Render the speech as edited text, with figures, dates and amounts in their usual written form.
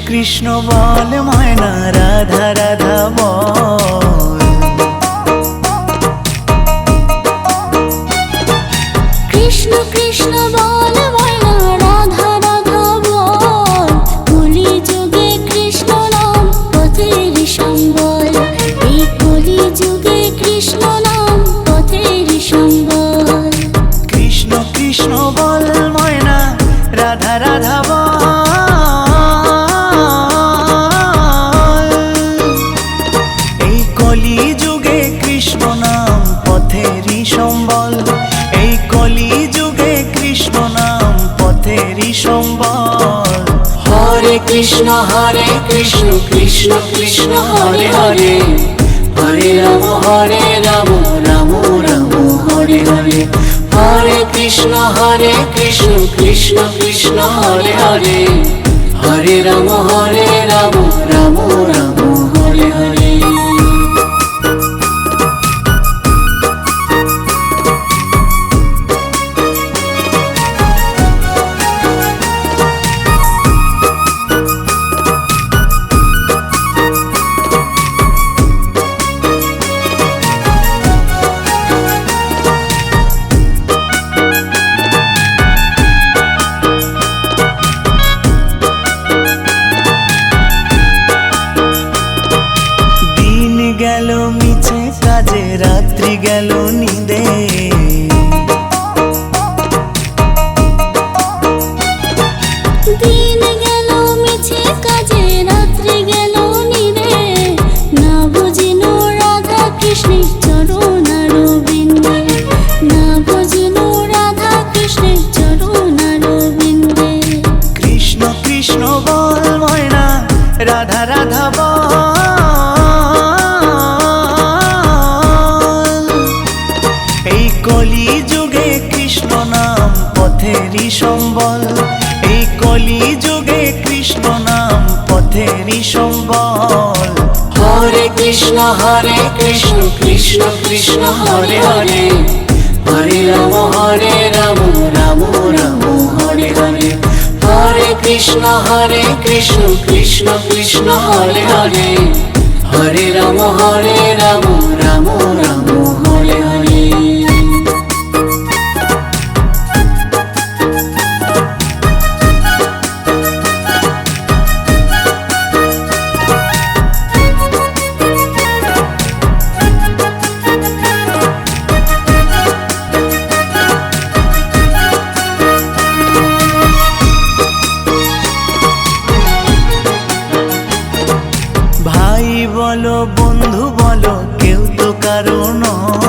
কৃষ্ণ বল ময়না রাধা রাধা বল। কৃষ্ণ কৃষ্ণ বল ময়না রাধা রাধা বল। কলি যুগে কৃষ্ণ নাম পথের সম্বল। এই কলি যুগে কৃষ্ণ নাম পথের সম্বল। কৃষ্ণ কৃষ্ণ বল ময়না রাধা রাধা বল। এই কলি যুগে কৃষ্ণ নাম পথেরই সম্বল। এই কলি যুগে কৃষ্ণ নাম পথেরই সম্বল। হরে কৃষ্ণ কৃষ্ণ কৃষ্ণ হরে হরে। হরে রাম রাম রাম হরে হরে। হরে কৃষ্ণ কৃষ্ণ কৃষ্ণ হরে হরে। হরে রাম রাম রাম হরে হরে। গেল মিছে কাজে রাত্রি গেল নিদে। দিন গেল মিছে কাজে রাত্রি গেল নিদে। না বুঝিল রাধা কৃষ্ণের চরণারবিন্দে। না বুঝিল রাধা কৃষ্ণের চরণারবিন্দে। কৃষ্ণ কৃষ্ণ বল ময়না রাধা রাধা বল। এই কলি যুগে কৃষ্ণ নাম পথেরই সম্বল। এই কলি যুগে কৃষ্ণ নাম পথেরই সম্বল। হরে কৃষ্ণ কৃষ্ণ কৃষ্ণ হরে হরে। হরে রাম রাম রাম হরে হরে। হরে কৃষ্ণ কৃষ্ণ কৃষ্ণ হরে হরে। হরে রাম রাম রাম হরে হরে। ভাই বলো বন্ধু বলো কেউ তো কারো নয়।